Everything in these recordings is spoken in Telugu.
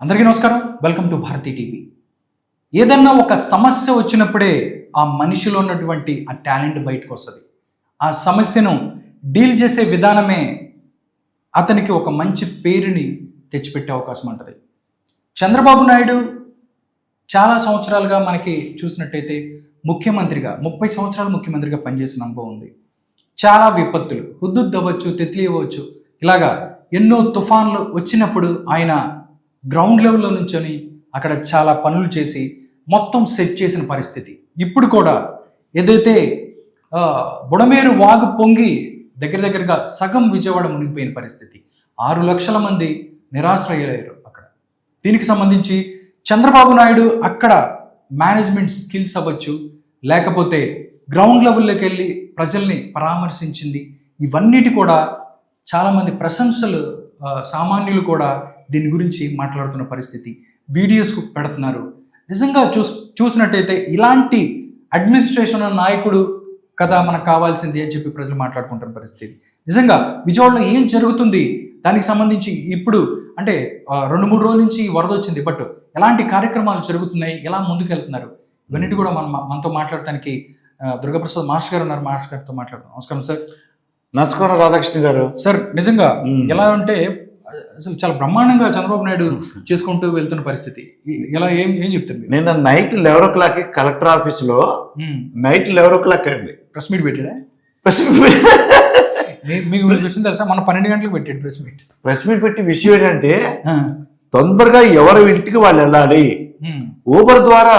అందరికీ నమస్కారం. Welcome to Bharati TV. ఏదన్నా ఒక సమస్య వచ్చినప్పుడే ఆ మనిషిలో ఉన్నటువంటి ఆ టాలెంట్ బయటకు వస్తుంది. ఆ సమస్యను డీల్ చేసే విధానమే అతనికి ఒక మంచి పేరుని తెచ్చిపెట్టే అవకాశం ఉంటుంది. చంద్రబాబు నాయుడు చాలా సంవత్సరాలుగా మనకి చూసినట్టయితే ముఖ్యమంత్రిగా 30 సంవత్సరాలు ముఖ్యమంత్రిగా పనిచేసిన అనుభవం ఉంది. చాలా విపత్తులు, హుద్దుద్ అవ్వచ్చు, తిత్లీ అవ్వచ్చు, ఇలాగా ఎన్నో తుఫాన్లు వచ్చినప్పుడు ఆయన గ్రౌండ్ లెవెల్లో నుంచొని అక్కడ చాలా పనులు చేసి మొత్తం సెట్ చేసిన పరిస్థితి. ఇప్పుడు కూడా ఏదైతే బుడమేరు వాగు పొంగి దగ్గరగా సగం విజయవాడ మునిగిపోయిన పరిస్థితి, 6 లక్షల మంది నిరాశ్రయ్యారు అక్కడ. దీనికి సంబంధించి చంద్రబాబు నాయుడు అక్కడ మేనేజ్మెంట్ స్కిల్స్ అవ్వచ్చు, లేకపోతే గ్రౌండ్ లెవెల్లోకి వెళ్ళి ప్రజల్ని పరామర్శించింది, ఇవన్నిటి కూడా చాలామంది ప్రశంసలు, సామాన్యులు కూడా దీని గురించి మాట్లాడుతున్న పరిస్థితి, వీడియోస్ పెడుతున్నారు. నిజంగా చూసినట్టయితే ఇలాంటి అడ్మినిస్ట్రేషన్ నాయకుడు కదా మనకు కావాల్సింది అని చెప్పి ప్రజలు మాట్లాడుకుంటున్న పరిస్థితి. నిజంగా విజయవాడలో ఏం జరుగుతుంది దానికి సంబంధించి ఇప్పుడు అంటే 2-3 రోజుల నుంచి వరద వచ్చింది, బట్ ఎలాంటి కార్యక్రమాలు జరుగుతున్నాయి, ఎలా ముందుకెళ్తున్నారు, ఇవన్నిటి కూడా మనతో మాట్లాడటానికి దుర్గాప్రసాద్ మాస్టర్ గారు ఉన్నారు. మాస్టర్ గారితో మాట్లాడతాం. నమస్కారం సార్. నమస్కారం రాధాకృష్ణ గారు. సార్ నిజంగా ఎలా అంటే అసలు చాలా బ్రహ్మాండంగా చంద్రబాబు నాయుడు చేసుకుంటూ వెళ్తున్న పరిస్థితి, ఎలా ఏం చెప్తారు? నిన్న నైట్ 11 o'clock కలెక్టర్ ఆఫీస్ లో నైట్ 11 o'clock అండి ప్రెస్ మీట్ పెట్టాడా? మీకు విషయం తెలుసా, మన 12 గంటలకు పెట్టాడు ప్రెస్ మీట్ పెట్టి విషయం ఏంటంటే తొందరగా ఎవరి ఇంటికి వాళ్ళు వెళ్ళాలి. ఊబర్ ద్వారా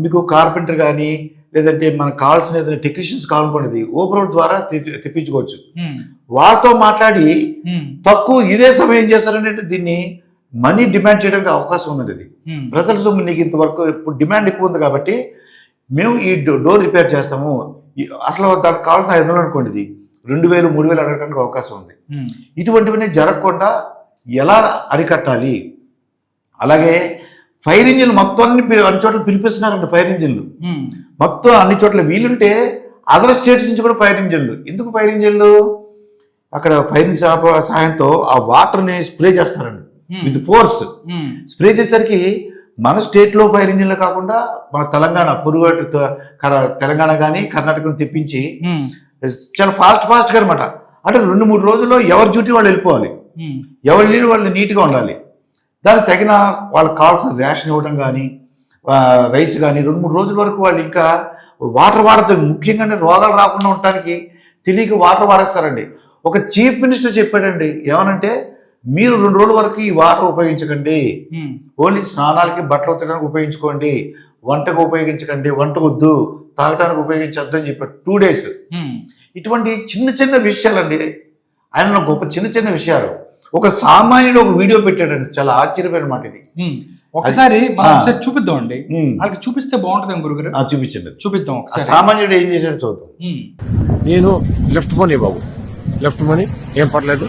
మీకు కార్పెంటర్ కానీ లేదంటే మనకు కావాల్సిన ఏదైనా టెక్నీషియన్స్ కావాలనుకునేది ఊబర్ ద్వారా తెప్పించుకోవచ్చు. వాళ్ళతో మాట్లాడి తక్కువ ఇదే సమయం ఏం చేస్తారంటే దీన్ని మనీ డిమాండ్ చేయడానికి అవకాశం ఉన్నది. ఇది ప్రజల సొమ్ము, నీకు ఇంతవరకు ఇప్పుడు డిమాండ్ ఎక్కువ ఉంది కాబట్టి మేము ఈ డోర్ రిపేర్ చేస్తాము, అసలు దానికి కావాల్సిన 500 అనుకోండి, 2000-3000 అడగడానికి అవకాశం ఉంది. ఇటువంటివన్నీ జరగకుండా ఎలా అరికట్టాలి? అలాగే ఫైర్ ఇంజిన్లు మొత్తం అన్ని చోట్ల పిలిపిస్తున్నారండి. ఫైర్ ఇంజిన్లు మొత్తం అన్ని చోట్ల వీలుంటే అదర్ స్టేట్స్ నుంచి కూడా ఫైర్ ఇంజిన్లు. ఎందుకు ఫైర్ ఇంజిన్లు? అక్కడ ఫైరింగ్ సహాయంతో ఆ వాటర్ని స్ప్రే చేస్తారండి విత్ ఫోర్స్. స్ప్రే చేసరికి మన స్టేట్లో ఫైర్ ఇంజిన్లు కాకుండా మన తెలంగాణ పొరుగు తెలంగాణ కానీ కర్ణాటకను తెప్పించి చాలా ఫాస్ట్గా అనమాట. అంటే 2-3 రోజుల్లో ఎవరి డ్యూటీ వాళ్ళు వెళ్ళిపోవాలి, ఎవరి నీళ్ళు వాళ్ళు నీట్గా ఉండాలి. దానికి తగిన వాళ్ళకి కావాల్సిన రేషన్ ఇవ్వడం కానీ రైస్ కానీ 2-3 రోజుల వరకు వాళ్ళు ఇంకా వాటర్ వాడతారు. ముఖ్యంగా రోగాలు రాకుండా ఉండటానికి తెలియక వాటర్ వాడేస్తారండి. ఒక చీఫ్ మినిస్టర్ చెప్పాడండి, ఏమనంటే మీరు 2 రోజుల వరకు ఈ వాటర్ ఉపయోగించకండి, ఓన్లీ స్నానాలకి బట్టలు ఉతకడానికి ఉపయోగించుకోండి, వంటకు ఉపయోగించకండి, వంట వద్దు, తాగటానికి ఉపయోగించొద్దు అని చెప్పాడు. 2 days. ఇటువంటి చిన్న విషయాలండి, ఆయన గొప్ప చిన్న విషయాలు. ఒక సామాన్యుడు ఒక వీడియో పెట్టాడండి, చాలా ఆశ్చర్యమైన మాట ఇది. ఒకసారి చూపిద్దాం అండి, వాళ్ళకి చూపిస్తే బాగుంటుంది గురుగారు. చూపిద్దాం ఒకసారి. సామాన్యుడు ఏం చేశాడు చూద్దాం. నేను లెఫ్ట్ మనీ బాబు, లెఫ్ట్ మనీ ఏం పర్లేదు,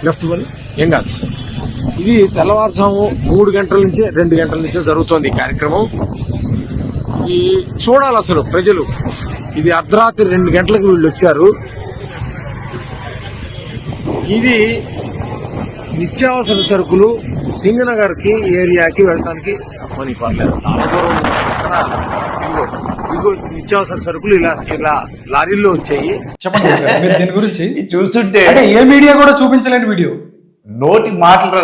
లెఫ్ట్ మనీ ఏం కాదు. ఇది తెల్లవారుజాము 3 గంటల నుంచి 2 గంటల నుంచే జరుగుతోంది ఈ కార్యక్రమం. ఇది చూడాలి అసలు ప్రజలు. ఇది అర్ధరాత్రి 2 గంటలకు వీళ్ళు వచ్చారు. ఇది నిత్యావసర సరుకులు సింగనగర్ కి ఏరియాకి వెళ్ళడానికి పని పర్లేదు, చాలా దూరం ఇదిగో నిత్యావసర సరుకులు ఇలా లారీల్లో వచ్చాయి. చెప్పండి దీని గురించి. చూస్తుంటే ఏ మీడియా కూడా చూపించలేని వీడియో, నోటి మాటలు.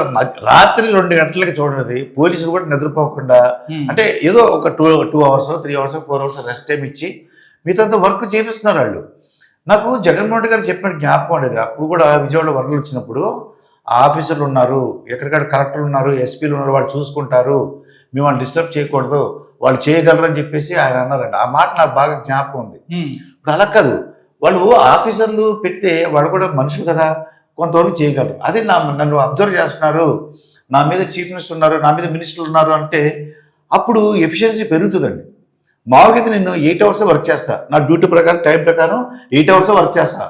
రాత్రి 2 గంటలకి చూడదు, పోలీసులు కూడా నిద్రపోకుండా, అంటే ఏదో ఒక 2 hours 3 hours 4 hours rest time ఇచ్చి మీతో వర్క్ చేపిస్తున్నారు వాళ్ళు. నాకు జగన్మోహన్ రెడ్డి గారు చెప్పిన జ్ఞాపకం ఉండేది. అప్పుడు కూడా విజయవాడ వరదలు వచ్చినప్పుడు ఆఫీసర్లు ఉన్నారు, ఎక్కడికక్కడ కలెక్టర్లు ఉన్నారు, ఎస్పీలు ఉన్నారు, వాళ్ళు చూసుకుంటారు, మేము వాళ్ళు డిస్టర్బ్ చేయకూడదు, వాళ్ళు చేయగలరు అని చెప్పేసి ఆయన అన్నారండి. ఆ మాట నాకు బాగా జ్ఞాపకం ఉంది. ఇప్పుడు అలా కాదు, వాళ్ళు ఆఫీసర్లు పెడితే వాళ్ళు కూడా మనుషులు కదా, కొంతవరకు చేయగలరు. అదే నన్ను అబ్జర్వ్ చేస్తున్నారు, నా మీద చీఫ్ మినిస్టర్ ఉన్నారు, నా మీద మినిస్టర్లు ఉన్నారు అంటే అప్పుడు ఎఫిషియన్సీ పెరుగుతుందండి. మామూలుగా అయితే నేను 8 hours వర్క్ చేస్తా, నా డ్యూటీ ప్రకారం టైం ప్రకారం 8 hours వర్క్ చేస్తా.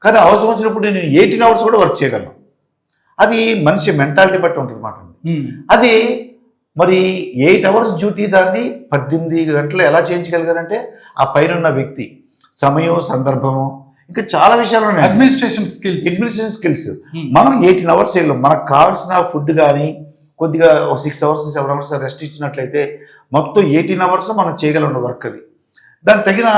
కానీ అవసరం వచ్చినప్పుడు నేను 18 hours కూడా వర్క్ చేయగలను. అది మనిషి మెంటాలిటీ బట్టి ఉంటుంది మాట. అది మరి 8 hours డ్యూటీ దాన్ని 18 గంటలు ఎలా చేయించగలిగారంటే ఆ పైన ఉన్న వ్యక్తి, సమయం, సందర్భము, ఇంకా చాలా విషయాలు ఉన్నాయి. అడ్మినిస్ట్రేషన్ స్కిల్స్ మనం 18 hours చేయలేం. మనకు కావాల్సిన ఫుడ్ కానీ కొద్దిగా ఒక 6 hours 7 hours రెస్ట్ ఇచ్చినట్లయితే మొత్తం 18 hours మనం చేయగలం వర్క్ అది. దానికి తగిన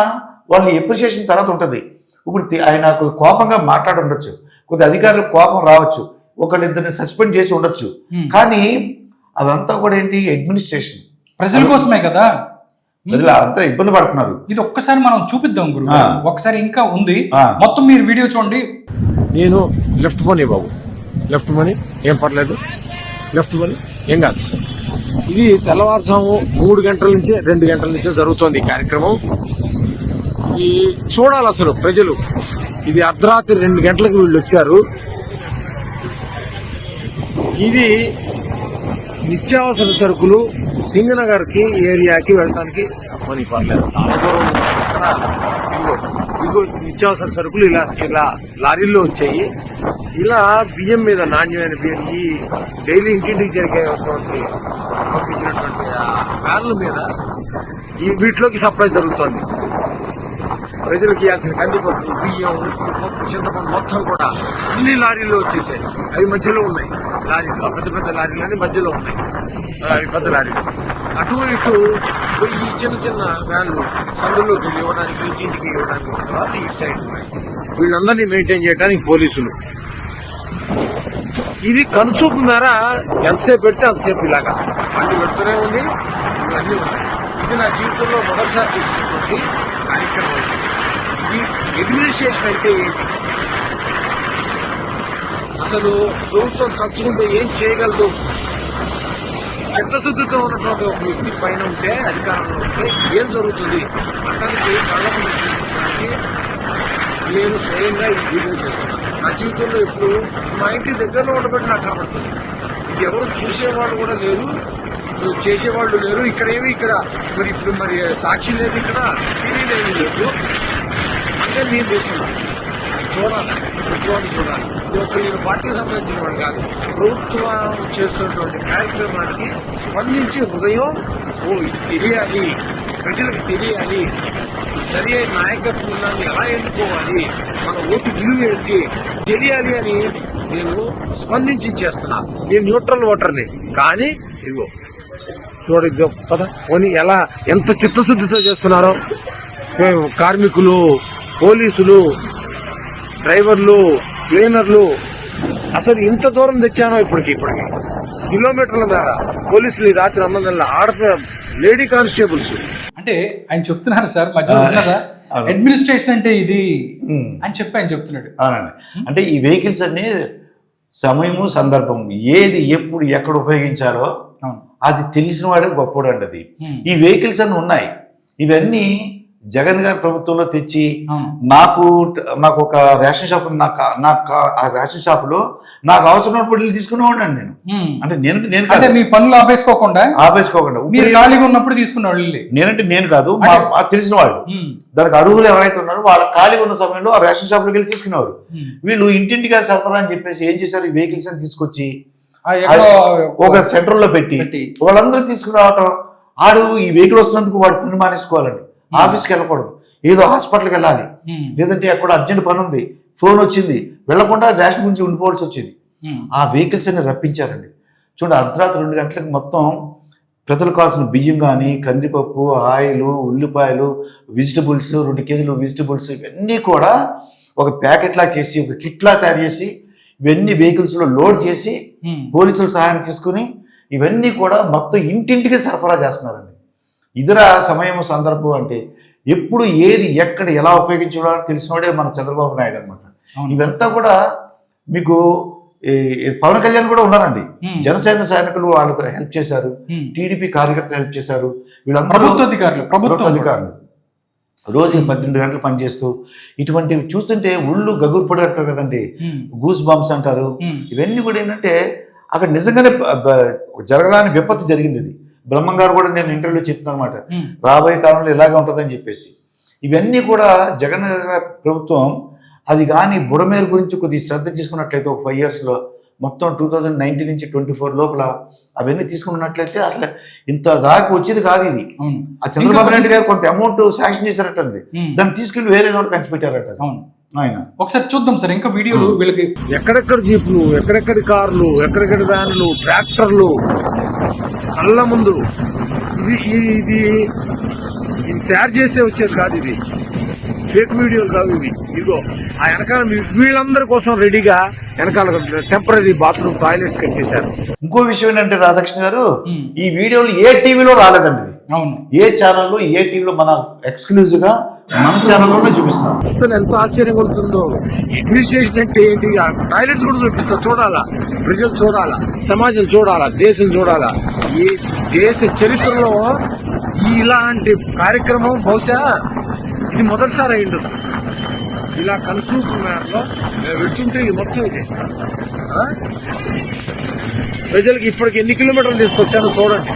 వాళ్ళు ఎప్రిషియేషన్ తర్వాత ఉంటుంది. ఇప్పుడు ఆయన కోపంగా మాట్లాడి ఉండొచ్చు, కొద్ది అధికారులకు కోపం రావచ్చు, ఒకళ్ళిద్దరిని సస్పెండ్ చేసి ఉండొచ్చు, కానీ అదంతా కూడా ఏంటి, అడ్మినిస్ట్రేషన్ ప్రజల కోసమే కదా. ప్రజలు అంతా ఇబ్బంది పడుతున్నారు. ఇది ఒక్కసారి మనం చూపిద్దాం గురు, ఒకసారి ఇంకా ఉంది మొత్తం మీరు వీడియో చూడండి. నేను లెఫ్ట్ పోనీ బాబు, లెఫ్ట్ పోనీ ఏం పర్లేదు, లెఫ్ట్ పోనీ ఏం కాదు. ఇది తెల్లవారుజాము 3 గంటల నుంచే 2 గంటల నుంచే జరుగుతోంది ఈ కార్యక్రమం. ఈ చూడాలి అసలు ప్రజలు. ఇది అర్ధరాత్రి 2 గంటలకు వీళ్ళు వచ్చారు. ఇది నిత్యావసర సరుకులు సింగనగర్ కి ఏరియాకి వెళ్ళడానికి పని పర్లేదు, చాలా దూరం ఉంది. ఇదిగో నిత్యావసర సరుకులు ఇలా లారీల్లో వచ్చాయి. ఇలా బియ్యం మీద, నాణ్యమైన బియ్యం, ఈ డైలీ ఇంటింటికి జరిగేటువంటి పంపించినటువంటి వ్యాన్ల మీద వీటిలోకి సప్లై జరుగుతోంది. ప్రజలకు ఇవ్వాల్సిన కందిపప్పు, బియ్యం, పప్పు, చింతపండు మొత్తం కూడా అన్ని లారీల్లో వచ్చేసాయి. అవి మధ్యలో ఉన్నాయి లారీలు, పెద్ద పెద్ద లారీలు అన్ని మధ్యలో ఉన్నాయి. అవి పెద్ద లారీలు అటు ఇటు పోయి చిన్న చిన్న వ్యాన్లు సందులోకి ఇవ్వడానికి, ఇంటింటికి ఇవ్వడానికి తర్వాత ఇటు సైడ్ ఉన్నాయి. వీళ్ళందరినీ మెయింటైన్ చేయడానికి పోలీసులు. ఇది కనుచూపు మేర ఎంతసేపు పెడితే అంతసేపు ఇలాగా బండి పెడుతూనే ఉంది, ఇవన్నీ ఉన్నాయి. ఇది నా జీవితంలో మొదటిసారి చూసినటువంటి కార్యక్రమం. ఇది అడ్మినిస్ట్రేషన్ అంటే ఏంటి, అసలు ప్రభుత్వం తలుచుకుంటే ఏం చేయగలదు? చిత్తశుద్ధితో ఉన్నటువంటి ఒక వ్యక్తి పైన ఉంటే, అధికారంలో ఉంటే ఏం జరుగుతుంది అతనికి కళ్ళ ముందు చూపించడానికి నేను స్వయంగా ఈ వీడియో చేస్తున్నాను. నా జీవితంలో ఎప్పుడు మా ఇంటి దగ్గరలో ఉండబట్టి నాకు కనబడుతుంది. ఇది ఎవరు చూసేవాళ్ళు కూడా లేరు, చేసేవాళ్ళు లేరు. ఇక్కడ మరి సాక్షి లేదు, ఇక్కడ తెలియలేని లేదు. అంటే నేను చేస్తున్నాను, చూడాలి, ప్రభుత్వాన్ని చూడాలి. ఇది ఒక్క నేను పార్టీకి సంబంధించిన వాడు కాదు, ప్రభుత్వం చేస్తున్నటువంటి కార్యక్రమానికి స్పందించి హృదయం ఇది తెలియాలి, ప్రజలకు తెలియాలి, సరి అయిన నాయకత్వాన్ని ఎలా ఎన్నుకోవాలి, మన ఓటు విలువ ఏంటి తెలియాలి అని నేను స్పందించి చేస్తున్నాను. నేను న్యూట్రల్ ఓటర్ని, కానీ ఇదిగో చూడ పద పోనీ ఎలా ఎంత చిత్తశుద్ధితో చేస్తున్నారో. కార్మికులు, పోలీసులు, డ్రైవర్లు, క్లీనర్లు, అసలు ఇంత దూరం తెచ్చానో ఇప్పటికి కిలోమీటర్ల మేర పోలీసులు ఈ రాత్రి 9 లేడీ కానిస్టేబుల్స్. అంటే ఆయన చెప్తున్నారు సార్ మధ్యలో ఉన్నదా అడ్మినిస్ట్రేషన్ అంటే ఇది అని చెప్పి ఆయన చెప్తున్నాడు. అవునండి, అంటే ఈ వెహికల్స్ అన్ని సమయము, సందర్భం, ఏది ఎప్పుడు ఎక్కడ ఉపయోగించాలో అది తెలిసిన వాడే గొప్పవాడు అండి. అది ఈ వెహికల్స్ అన్ని ఉన్నాయి. ఇవన్నీ జగన్ గారి ప్రభుత్వంలో తెచ్చి నాకు ఒక రేషన్ షాప్, ఆ రేషన్ షాప్ లో నాకు అవసరమైనప్పుడు వెళ్ళి తీసుకునేవాడిని నేను. అంటే నేను మీ పనులు ఆపేసుకోకుండా మీరు ఖాళీగా ఉన్నప్పుడు తీసుకునేవాళ్ళు. నేను కాదు, తెలిసిన వాళ్ళు, దానికి అర్హులు ఎవరైతే ఉన్నారో వాళ్ళ ఖాళీగా ఉన్న సమయంలో ఆ రేషన్ షాప్ లోకి వెళ్ళి తీసుకునేవారు. వీళ్ళు ఇంటింటికి సరఫరా అని చెప్పేసి ఏం చేశారు, ఈ వెహికల్స్ అని తీసుకొచ్చి ఒక సెంటర్ లో పెట్టి వాళ్ళందరూ తీసుకురావటం. ఆడు ఈ వెహికల్ వస్తున్నందుకు వాడు పని మానేసుకోవాలండి, ఆఫీస్కి వెళ్ళకూడదు, ఏదో హాస్పిటల్కి వెళ్ళాలి, లేదంటే ఎక్కడ అర్జెంట్ పని ఉంది, ఫోన్ వచ్చింది, వెళ్లకుండా రేషన్ గురించి ఉండిపోవాల్సి వచ్చేది. ఆ వెహికల్స్ అన్ని రప్పించారండి. చూడండి, అర్ధరాత్రి 2 గంటలకు మొత్తం ప్రజలకు కావాల్సిన బియ్యం కానీ, కందిపప్పు, ఆయిల్, ఉల్లిపాయలు, వెజిటబుల్స్, 2 కేజీలు వెజిటబుల్స్, ఇవన్నీ కూడా ఒక ప్యాకెట్లా చేసి, ఒక కిట్లా తయారు చేసి, ఇవన్నీ వెహికల్స్లో లోడ్ చేసి పోలీసుల సహాయం తీసుకుని ఇవన్నీ కూడా మొత్తం ఇంటింటికి సరఫరా చేస్తున్నారండి. ఇదిరా సమయం, సందర్భం అంటే ఎప్పుడు ఏది ఎక్కడ ఎలా ఉపయోగించాలో తెలిసినవాడే మన చంద్రబాబు నాయుడు అనమాట. ఇవంతా కూడా మీకు పవన్ కళ్యాణ్ కూడా ఉన్నారండి. జనసేన సైనికులు వాళ్ళకు హెల్ప్ చేశారు, టీడీపీ కార్యకర్తలు హెల్ప్ చేశారు, వీళ్ళందరూ ప్రభుత్వ అధికారులు రోజు 18 గంటలు పనిచేస్తూ ఇటువంటివి చూస్తుంటే ఒళ్ళు గగురు పడేస్తారు కదండి, గూస్ బంప్స్ అంటారు. ఇవన్నీ కూడా ఏంటంటే అక్కడ నిజంగానే జరగడానికి విపత్తు జరిగింది. ఇది బ్రహ్మం గారు కూడా నేను ఇంటర్వ్యూలో చెప్తున్నాను అనమాట, రాబోయే కాలంలో ఇలాగే ఉంటుందని చెప్పేసి. ఇవన్నీ కూడా జగన్ ప్రభుత్వం అది కానీ బుడమేరు గురించి కొద్దిగా శ్రద్ధ తీసుకున్నట్లయితే ఒక 5 yearsలో మొత్తం 2019 నుంచి 24 లోపల అవన్నీ తీసుకున్నట్లయితే అసలు ఇంత దాకా వచ్చేది కాదు. ఇది ఆ చంద్రబాబు నాయుడు గారు కొంత అమౌంట్ శాంక్షన్ చేశారటండి, దాన్ని తీసుకెళ్లి వేరే చోట ఖర్చు పెట్టారట. ఆయన ఒకసారి చూద్దాం సార్ ఇంకా వీడియోలు వీళ్ళకి. ఎక్కడెక్కడ జీపులు, ఎక్కడెక్కడి కార్లు, ఎక్కడెక్కడి వ్యాన్లు, ట్రాక్టర్లు కళ్ళ ముందు. ఇది తయారు చేస్తే వచ్చేది కాదు, ఇది ఫేక్ వీడియోలు కాదు ఇవి. ఇదిగో ఆ వెనకాల వీళ్ళందరి కోసం రెడీగా వెనకాల టెంపరీ బాత్రూమ్ టాయిలెట్స్ కట్టేశారు. ఇంకో విషయం ఏంటంటే రాధాకృష్ణ గారు, ఈ వీడియోలు ఏ టీవీలో రాలేదండి. అవును, ఏ ఛానల్లో ఏ టీవీలో మన ఎక్స్క్లూజివ్ గా మన ఛానల్లోనే చూపిస్తాం. అసలు ఎంత ఆశ్చర్యం కలుగుతుందో. అడ్మినిస్ట్రేషన్ అంటే ఏంటి, టాయిలెట్స్ కూడా చూపిస్తా, చూడాలా, ప్రజలు చూడాలా, సమాజం చూడాలా, దేశం చూడాలా. ఈ దేశ చరిత్రలో ఇలాంటి కార్యక్రమం బహుశా ఇది మొదటిసారి అయిండదు. ఇలా కన్సూపు మేరలో వెళ్తుంటే ఇది మొత్తం ఇది ప్రజలకు ఇప్పటికి ఎన్ని కిలోమీటర్లు తీసుకొచ్చానో చూడండి.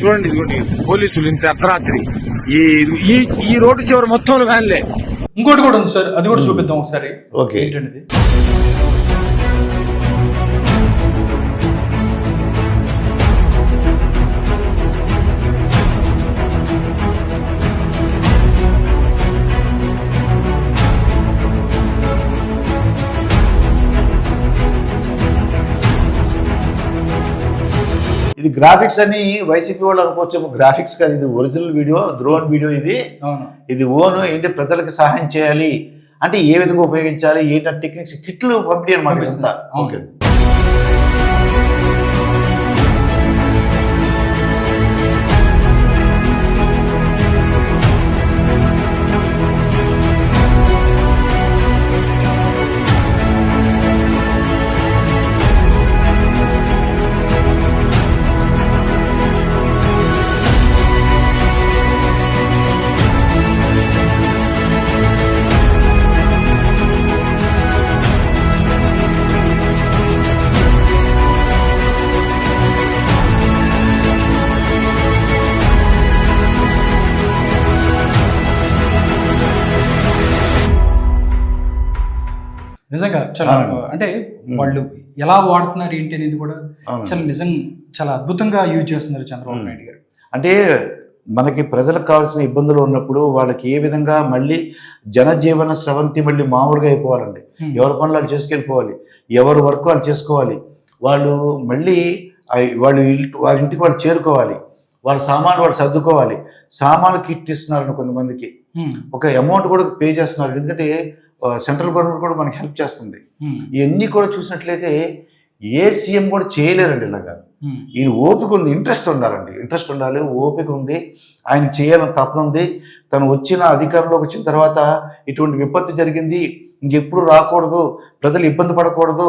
చూడండి, ఇదిగోండి పోలీసులు ఇంత అర్ధరాత్రి ఈ రోడ్డు చివరి మొత్తం వ్యాన్లే. ఇంకోటి కూడా ఉంది సార్, అది కూడా చూపిద్దాం ఒకసారి. ఓకే, ఏంటండి ఇది గ్రాఫిక్స్ అని వైసీపీ వాళ్ళు అనుకోవచ్చు. గ్రాఫిక్స్ కాదు, ఇది ఒరిజినల్ వీడియో, డ్రోన్ వీడియో. ఇది ఓన్ ఏంటి, ప్రజలకు సహాయం చేయాలి అంటే ఏ విధంగా ఉపయోగించాలి, ఏంటంటే టెక్నిక్స్ కిట్లు పంపిణీ అనమాట. ఓకే, నిజంగా చాలా అంటే వాళ్ళు ఎలా వాడుతున్నారు ఏంటి అనేది కూడా చాలా చాలా అద్భుతంగా యూజ్ చేస్తున్నారు చంద్రబాబు నాయుడు గారు. అంటే మనకి ప్రజలకు కావాల్సిన ఇబ్బందులు ఉన్నప్పుడు వాళ్ళకి ఏ విధంగా మళ్ళీ జనజీవన స్రవంతి మళ్ళీ మామూలుగా అయిపోవాలండి. ఎవరి పనులు వాళ్ళు చేసుకెళ్ళిపోవాలి, ఎవరు వర్క్ వాళ్ళు చేసుకోవాలి, వాళ్ళు మళ్ళీ వాళ్ళ ఇంటికి వాళ్ళు చేరుకోవాలి, వాళ్ళ సామాన్లు వాళ్ళు సర్దుకోవాలి. సామాన్లు కిట్ ఇస్తున్నారు కొంతమందికి, ఒక అమౌంట్ కూడా పే చేస్తున్నారు, ఎందుకంటే సెంట్రల్ గవర్నమెంట్ కూడా మనకి హెల్ప్ చేస్తుంది. ఇవన్నీ కూడా చూసినట్లయితే ఏ సీఎం కూడా చేయలేరండి ఇలాగా. ఈయన ఓపిక ఉంది, ఇంట్రెస్ట్ ఉండాలండి, ఇంట్రెస్ట్ ఉండాలి, ఓపిక ఉంది, ఆయన చేయాలని తపన ఉంది. తను వచ్చిన అధికారంలోకి వచ్చిన తర్వాత ఇటువంటి విపత్తు జరిగింది, ఇంకెప్పుడు రాకూడదు, ప్రజలు ఇబ్బంది పడకూడదు,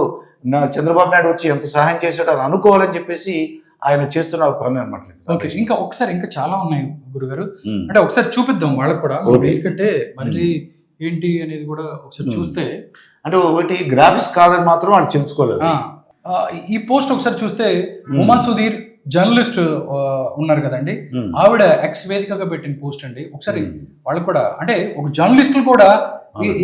చంద్రబాబు నాయుడు వచ్చి ఎంత సహాయం చేశాడో అని అనుకోవాలని చెప్పేసి ఆయన చేస్తున్న పని అనమాట. ఓకే, ఇంకా ఒకసారి ఇంకా చాలా ఉన్నాయి గురుగారు, అంటే ఒకసారి చూపిద్దాం వాళ్ళకి కూడా, ఎందుకంటే మళ్ళీ ఏంటి అనేది కూడా ఒకసారి చూస్తే. అంటే ఒకటి గ్రాఫిక్స్ కాదని మాత్రం వాళ్ళు తెలుసుకోలేదు. ఈ పోస్ట్ ఒకసారి చూస్తే ఉమా సుధీర్ జర్నలిస్ట్ ఉన్నారు కదండి, ఆవిడ ఎక్స్ వేదికగా పెట్టిన పోస్ట్ అండి. ఒకసారి వాళ్ళు కూడా అంటే ఒక జర్నలిస్టులు కూడా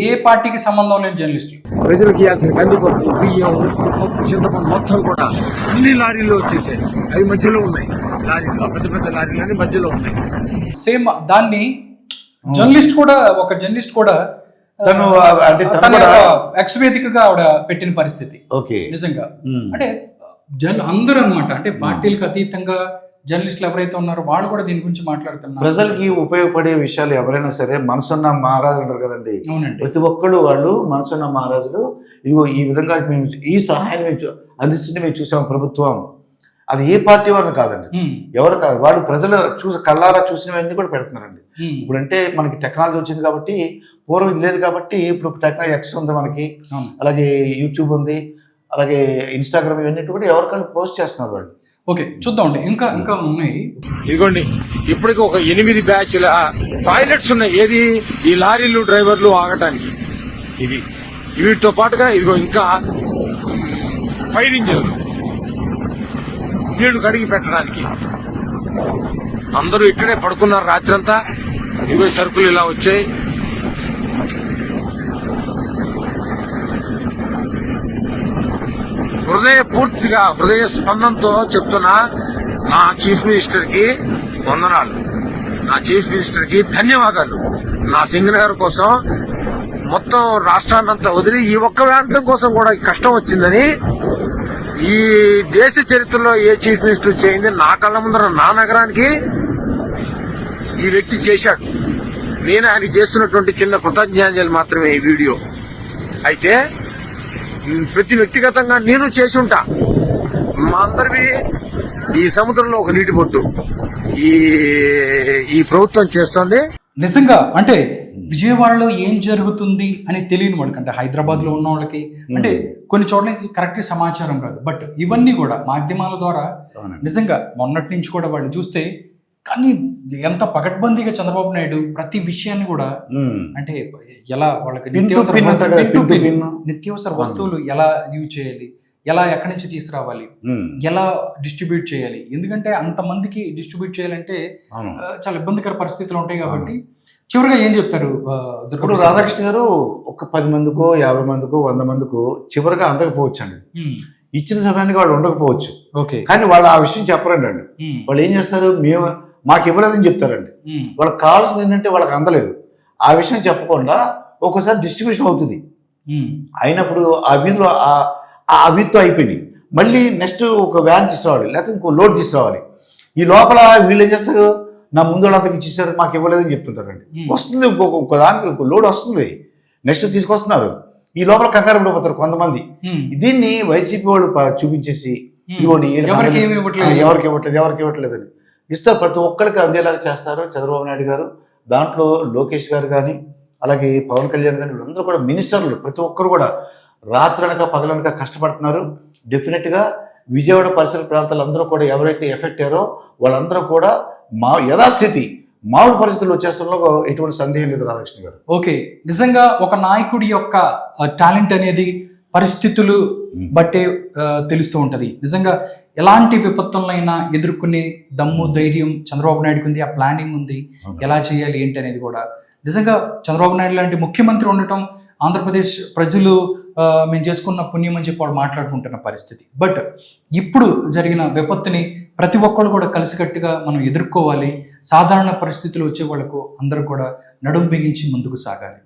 ఏ పార్టీకి సంబంధం లేని జర్నలిస్టులు, ప్రజలకు ఇవ్వాల్సిన కందిపప్పు, బియ్యం, పప్పు, చింతపండు మొత్తం కూడా అన్ని లారీల్లో వచ్చేసాయి. అవి మధ్యలో ఉన్నాయి, లారీలో పెద్ద పెద్ద లారీలు మధ్యలో ఉన్నాయి. సేమ్ దాన్ని జర్నలిస్ట్ కూడా, ఒక జర్నలిస్ట్ కూడా తను అంటే ఎక్స్ వేదికగా ఆవిడ పెట్టిన పరిస్థితి. ఓకే, నిజంగా అంటే అందరూ అనమాట, అంటే పార్టీలకు అతీతంగా జర్నలిస్టులు ఎవరైతే ఉన్నారో వాళ్ళు కూడా దీని గురించి మాట్లాడుతున్నారు. ప్రజలకి ఉపయోగపడే విషయాలు ఎవరైనా సరే, మనసున్న మహారాజు అంటారు కదండి, అవునండి, ప్రతి ఒక్కళ్ళు వాళ్ళు మనసున్న మహారాజులు. ఇదిగో ఈ విధంగా మేము ఈ సహాయం అందిస్తుంటే మేము చూసాం ప్రభుత్వం, అది ఏ పార్టీ వారిని కాదండి, ఎవరు కాదు, వాళ్ళు ప్రజలు కళ్ళారా చూసినవన్నీ కూడా పెడుతున్నారండి. ఇప్పుడంటే మనకి టెక్నాలజీ వచ్చింది కాబట్టి, పూర్వం ఇది లేదు కాబట్టి ఇప్పుడు టెక్నాలజీ ఎక్స్ ఉంది మనకి, అలాగే యూట్యూబ్ ఉంది, అలాగే ఇన్స్టాగ్రామ్, ఇవన్నీ కూడా ఎవరికైనా పోస్ట్ చేస్తున్నారు వాళ్ళు. ఓకే, చూద్దామండి ఇంకా ఇంకా ఉన్నాయి. ఇదిగోండి ఇప్పటికి ఒక 8 బ్యాచ్ల టాయిలెట్స్ ఉన్నాయి. ఏది, ఈ లారీలు డ్రైవర్లు ఆగటానికి. ఇది వీటితో పాటుగా ఇదిగో ఇంకా ఫైర్ ఇంజిన్ నీళ్లు కడిగి పెట్టడానికి. అందరూ ఇక్కడే పడుకున్నారు రాత్రంతా. ఇవే సరుకులు ఇలా వచ్చాయి. హృదయ స్పందనతో చెప్తున్నా, నా చీఫ్ మినిస్టర్ కి వందనాలు. నా చీఫ్ మినిస్టర్ కి ధన్యవాదాలు. నా సింగనగర్ కోసం మొత్తం రాష్ట్రాన్నంతా వదిలి ఈ ఒక్క ప్రాంతం కోసం కూడా కష్టం వచ్చిందని ఈ దేశ చరిత్రలో ఏ చీఫ్ మినిస్టర్ చేయింది నా కళ్ళ ముందర నా నగరానికి ఈ వ్యక్తి చేశాడు. నేను ఆయన చేస్తున్నటువంటి చిన్న కృతజ్ఞాంజలి మాత్రమే ఈ వీడియో. అయితే ప్రతి వ్యక్తిగతంగా నేను చేసి ఉంటా. మా అందరివి ఈ సముద్రంలో ఒక నీటి బొట్టు ఈ ప్రభుత్వం చేస్తోంది. నిజంగా అంటే విజయవాడలో ఏం జరుగుతుంది అని తెలియని వాళ్ళకి, అంటే హైదరాబాద్ లో ఉన్న వాళ్ళకి అంటే కొన్ని చోట్ల నుంచి కరెక్ట్ సమాచారం రాదు. బట్ ఇవన్నీ కూడా మాధ్యమాల ద్వారా నిజంగా మొన్నటి నుంచి కూడా వాళ్ళు చూస్తే కానీ ఎంత పకడ్బందీగా చంద్రబాబు నాయుడు ప్రతి విషయాన్ని కూడా అంటే ఎలా వాళ్ళకి నిత్యావసర వస్తువులు ఎలా యూజ్ చేయాలి, ఎలా ఎక్కడి నుంచి తీసుకురావాలి, ఎలా డిస్ట్రిబ్యూట్ చేయాలి. ఎందుకంటే అంతమందికి డిస్ట్రిబ్యూట్ చేయాలంటే చాలా ఇబ్బందికర పరిస్థితులు ఉంటాయి కాబట్టి చివరిగా ఏం చెప్తారు? ఇప్పుడు రాధాకృష్ణ గారు ఒక 10 మందికో 50 మందికో 100 మందికో చివరిగా అందకపోవచ్చు అండి. ఇచ్చిన సమయానికి వాళ్ళు ఉండకపోవచ్చు. ఓకే, కానీ వాళ్ళు ఆ విషయం చెప్పరండి అండి. వాళ్ళు ఏం చేస్తారు, మాకు ఇవ్వలేదని చెప్తారండి. వాళ్ళకి కావాల్సింది ఏంటంటే వాళ్ళకి అందలేదు. ఆ విషయం చెప్పకుండా ఒక్కోసారి డిస్ట్రిబ్యూషన్ అవుతుంది. అయినప్పుడు ఆ వీధిలో ఆ వీధితో అయిపోయినాయి. మళ్ళీ నెక్స్ట్ ఒక వ్యాన్ తీసుకురావాలి, లేకపోతే ఇంకో లోడ్ తీసుకురావాలి. ఈ లోపల వీళ్ళు ఏం చేస్తారు, నా ముందు వాళ్ళందరికి ఇచ్చేసారు మాకు ఇవ్వలేదని చెప్తుంటారండి. వస్తుంది ఇంకో దానికి ఇంకో లోడ్ వస్తుంది, నెక్స్ట్ తీసుకొస్తున్నారు. ఈ లోపల కంగారు పడిపోతారు కొంతమంది. దీన్ని వైసీపీ వాళ్ళు చూపించేసి ఇవ్వండి ఎవరికి ఇవ్వట్లేదని ఇస్తారు. ప్రతి ఒక్కరికి అందేలాగా చేస్తారు చంద్రబాబు నాయుడు గారు. దాంట్లో లోకేష్ గారు కానీ అలాగే పవన్ కళ్యాణ్ కానీ వీళ్ళందరూ కూడా మినిస్టర్లు ప్రతి ఒక్కరు కూడా రాత్రనక పగలనక కష్టపడుతున్నారు. డెఫినెట్గా విజయవాడ పరిసర ప్రాంతాలందరూ కూడా ఎవరైతే ఎఫెక్ట్ అయ్యారో వాళ్ళందరూ కూడా యథాస్థితి మామూలు పరిస్థితులు వచ్చేసడంలో ఎటువంటి సందేహం లేదు రాధాకృష్ణ గారు. ఓకే, నిజంగా ఒక నాయకుడి యొక్క టాలెంట్ అనేది పరిస్థితులు బట్టే తెలుస్తూ ఉంటది. నిజంగా ఎలాంటి విపత్తులైనా ఎదుర్కొనే దమ్ము ధైర్యం చంద్రబాబు నాయుడుకి ఉంది, ఆ ప్లానింగ్ ఉంది, ఎలా చేయాలి ఏంటి అనేది కూడా. నిజంగా చంద్రబాబు నాయుడు లాంటి ముఖ్యమంత్రి ఉండటం ఆంధ్రప్రదేశ్ ప్రజలు మేము చేసుకున్న పుణ్యం అని చెప్పి వాళ్ళు మాట్లాడుకుంటున్న పరిస్థితి. బట్ ఇప్పుడు జరిగిన విపత్తుని ప్రతి ఒక్కళ్ళు కూడా కలిసికట్టుగా మనం ఎదుర్కోవాలి. సాధారణ పరిస్థితులు వచ్చే వాళ్ళకు అందరూ కూడా నడుం బిగించి ముందుకు సాగాలి.